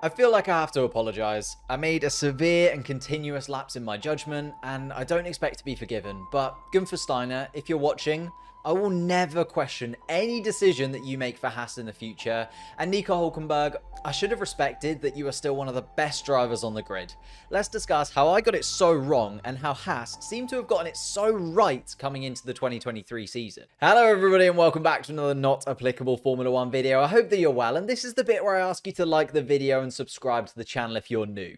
I feel like I have to apologise. I made a severe and continuous lapse in my judgment, and I don't expect to be forgiven. But Gunther Steiner, if you're watching, I will never question any decision that you make for Haas in the future. And Nico Hulkenberg, I should have respected that you are still one of the best drivers on the grid. Let's discuss how I got it so wrong and how Haas seem to have gotten it so right coming into the 2023 season. Hello everybody and welcome back to another not applicable Formula 1 video. I hope that you're well, and this is the bit where I ask you to like the video and subscribe to the channel if you're new.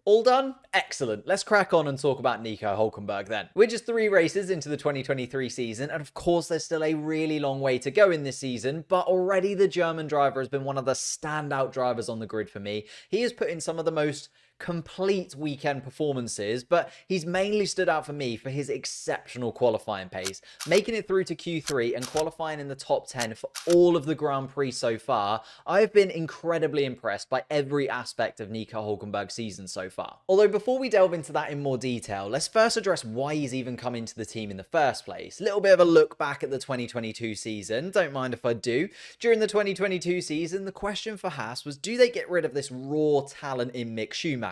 All done? Excellent. Let's crack on and talk about Nico Hulkenberg then. We're just 3 races into the 2023 season, and of course there's still a really long way to go in this season, but already the German driver has been one of the standout drivers on the grid for me. He has put in some of the most complete weekend performances, but he's mainly stood out for me for his exceptional qualifying pace, making it through to Q3 and qualifying in the top 10 for all of the Grand Prix so far. I've been incredibly impressed by every aspect of Nico Hulkenberg's season so far. Although before we delve into that in more detail, let's first address why he's even come into the team in the first place. A little bit of a look back at the 2022 season, don't mind if I do. During the 2022 season, the question for Haas was, do they get rid of this raw talent in Mick Schumacher?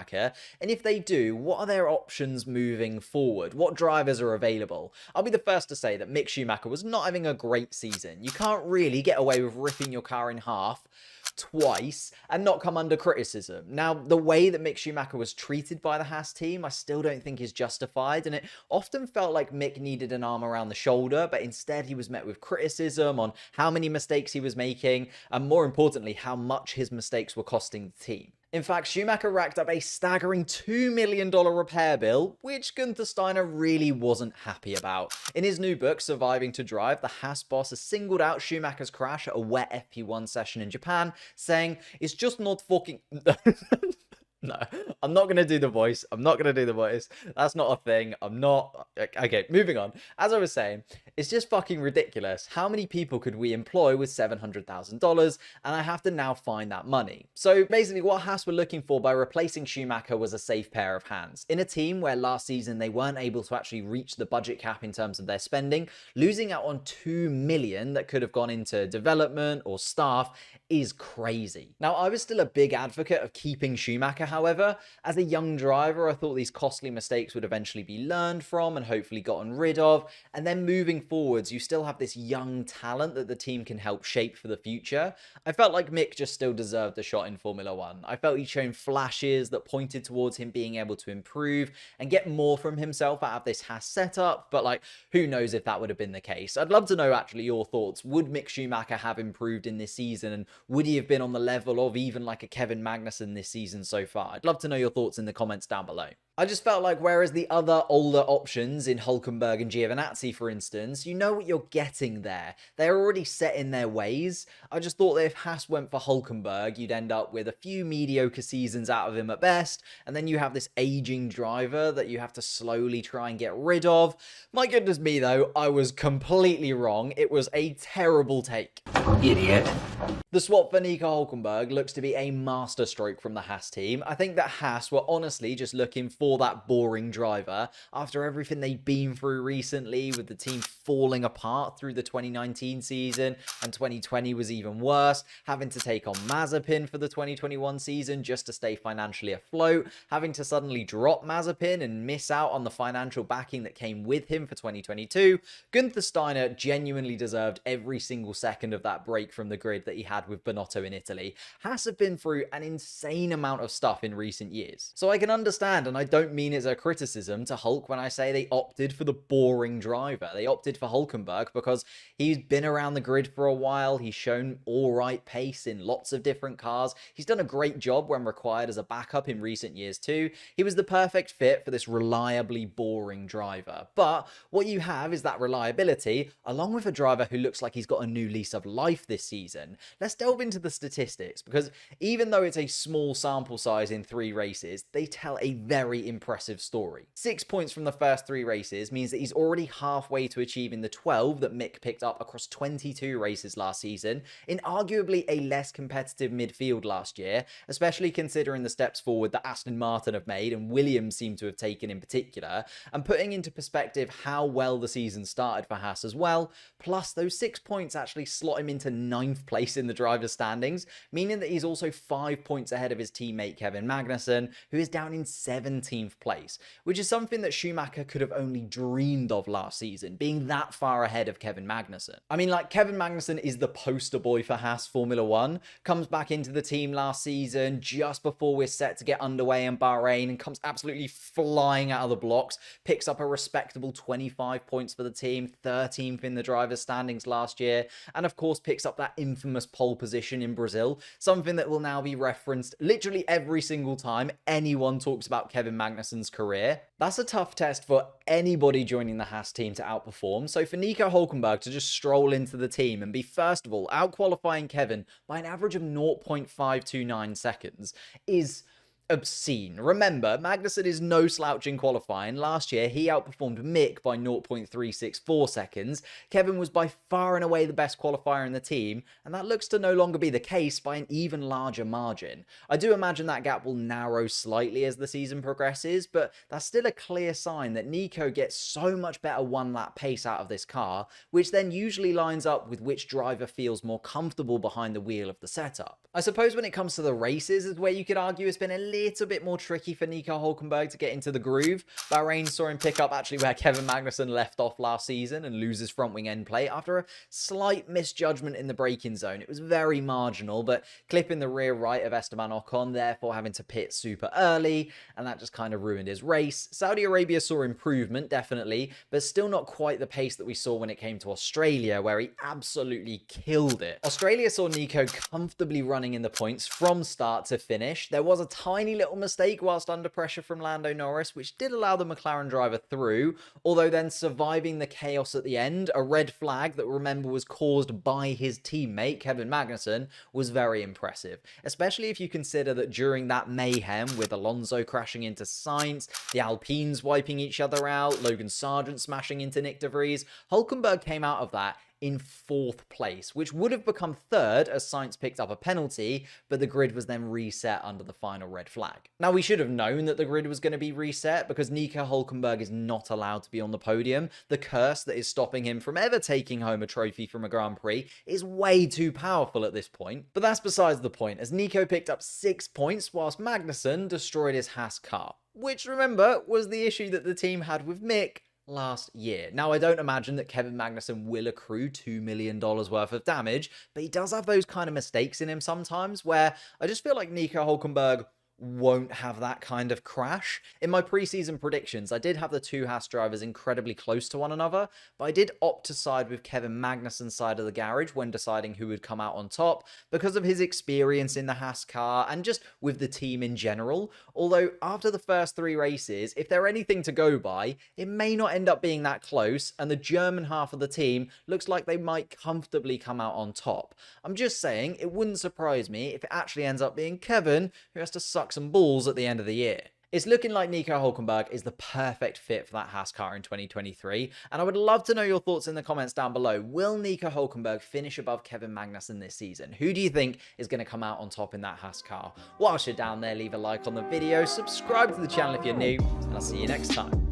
And if they do, what are their options moving forward? What drivers are available? I'll be the first to say that Mick Schumacher was not having a great season. You can't really get away with ripping your car in half twice and not come under criticism. Now, the way that Mick Schumacher was treated by the Haas team, I still don't think is justified, and it often felt like Mick needed an arm around the shoulder, but instead he was met with criticism on how many mistakes he was making, and more importantly, how much his mistakes were costing the team. In fact, Schumacher racked up a staggering $2 million repair bill, which Gunther Steiner really wasn't happy about. In his new book, Surviving to Drive, the Haas boss has singled out Schumacher's crash at a wet FP1 session in Japan, saying, "It's just not fucking..." No, I'm not going to do the voice. I'm not going to do the voice. That's not a thing. I'm not... Okay, moving on. As I was saying, it's just fucking ridiculous. How many people could we employ with $700,000? And I have to now find that money. So basically what Haas were looking for by replacing Schumacher was a safe pair of hands. In a team where last season they weren't able to actually reach the budget cap in terms of their spending, losing out on $2 million that could have gone into development or staff is crazy. Now, I was still a big advocate of keeping Schumacher. However, as a young driver, I thought these costly mistakes would eventually be learned from and hopefully gotten rid of. And then moving forwards, you still have this young talent that the team can help shape for the future. I felt like Mick just still deserved a shot in Formula 1. I felt he'd shown flashes that pointed towards him being able to improve and get more from himself out of this Haas setup. But like, who knows if that would have been the case. I'd love to know actually your thoughts. Would Mick Schumacher have improved in this season? And would he have been on the level of even like a Kevin Magnussen this season so far? I'd love to know your thoughts in the comments down below. I just felt like whereas the other older options in Hulkenberg and Giovinazzi, for instance, you know what you're getting there. They're already set in their ways. I just thought that if Haas went for Hulkenberg, you'd end up with a few mediocre seasons out of him at best, and then you have this aging driver that you have to slowly try and get rid of. My goodness me though, I was completely wrong. It was a terrible take. Idiot. The swap for Nico Hulkenberg looks to be a masterstroke from the Haas team. I think that Haas were honestly just looking for that boring driver after everything they've been through recently, with the team falling apart through the 2019 season, and 2020 was even worse, having to take on Mazepin for the 2021 season just to stay financially afloat, having to suddenly drop Mazepin and miss out on the financial backing that came with him for 2022. Gunther Steiner genuinely deserved every single second of that break from the grid that he had with Binotto in Italy. Haas have been through an insane amount of stuff in recent years. So I can understand, and I don't mean it's a criticism to Hulk when I say they opted for the boring driver. They opted for Hulkenberg because he's been around the grid for a while. He's shown all right pace in lots of different cars. He's done a great job when required as a backup in recent years too. He was the perfect fit for this reliably boring driver. But what you have is that reliability along with a driver who looks like he's got a new lease of life this season. Let's delve into the statistics, because even though it's a small sample size in 3 races, they tell a very very impressive story. 6 points from the first 3 races means that he's already halfway to achieving the 12 that Mick picked up across 22 races last season, in arguably a less competitive midfield last year, especially considering the steps forward that Aston Martin have made and Williams seem to have taken in particular, and putting into perspective how well the season started for Haas as well. Plus, those 6 points actually slot him into 9th place in the driver's standings, meaning that he's also 5 points ahead of his teammate Kevin Magnussen, who is down in 17th place, which is something that Schumacher could have only dreamed of last season, being that far ahead of Kevin Magnussen. I mean, like, Kevin Magnussen is the poster boy for Haas Formula 1, comes back into the team last season just before we're set to get underway in Bahrain and comes absolutely flying out of the blocks, picks up a respectable 25 points for the team, 13th in the driver's standings last year, and of course picks up that infamous pole position in Brazil, something that will now be referenced literally every single time anyone talks about Kevin Magnussen's career. That's a tough test for anybody joining the Haas team to outperform, so for Nico Hulkenberg to just stroll into the team and be, first of all, out-qualifying Kevin by an average of 0.529 seconds is obscene. Remember, Magnussen is no slouch in qualifying. Last year, he outperformed Mick by 0.364 seconds. Kevin was by far and away the best qualifier in the team, and that looks to no longer be the case by an even larger margin. I do imagine that gap will narrow slightly as the season progresses, but that's still a clear sign that Nico gets so much better one-lap pace out of this car, which then usually lines up with which driver feels more comfortable behind the wheel of the setup. I suppose when it comes to the races is where you could argue it's been a little bit more tricky for Nico Hulkenberg to get into the groove. Bahrain saw him pick up actually where Kevin Magnussen left off last season and lose his front wing end plate after a slight misjudgment in the braking zone. It was very marginal, but clipping the rear right of Esteban Ocon, therefore having to pit super early, and that just kind of ruined his race. Saudi Arabia saw improvement, definitely, but still not quite the pace that we saw when it came to Australia, where he absolutely killed it. Australia saw Nico comfortably running in the points from start to finish. There was a tiny little mistake whilst under pressure from Lando Norris, which did allow the McLaren driver through, although then surviving the chaos at the end, a red flag that, remember, was caused by his teammate Kevin Magnussen, was very impressive, especially if you consider that during that mayhem with Alonso crashing into Sainz, the Alpines wiping each other out, Logan Sargent smashing into Nick de Vries, Hulkenberg came out of that in 4th place, which would have become 3rd as Sainz picked up a penalty, but the grid was then reset under the final red flag. Now, we should have known that the grid was going to be reset because Nico Hulkenberg is not allowed to be on the podium. The curse that is stopping him from ever taking home a trophy from a Grand Prix is way too powerful at this point. But that's besides the point, as Nico picked up 6 points whilst Magnussen destroyed his Haas car, which, remember, was the issue that the team had with Mick last year. Now, I don't imagine that Kevin Magnussen will accrue $2 million worth of damage, but he does have those kind of mistakes in him sometimes where I just feel like Nico Hulkenberg won't have that kind of crash. In my preseason predictions, I did have the two Haas drivers incredibly close to one another, but I did opt to side with Kevin Magnussen's side of the garage when deciding who would come out on top because of his experience in the Haas car and just with the team in general. Although after the first 3 races, if they're anything to go by, it may not end up being that close, and the German half of the team looks like they might comfortably come out on top. I'm just saying, it wouldn't surprise me if it actually ends up being Kevin who has to suck some balls at the end of the year. It's looking like Nico Hulkenberg is the perfect fit for that Haas car in 2023, and I would love to know your thoughts in the comments down below. Will Nico Hulkenberg finish above Kevin Magnussen this season? Who do you think is going to come out on top in that Haas car? Whilst you're down there, leave a like on the video, subscribe to the channel if you're new, and I'll see you next time.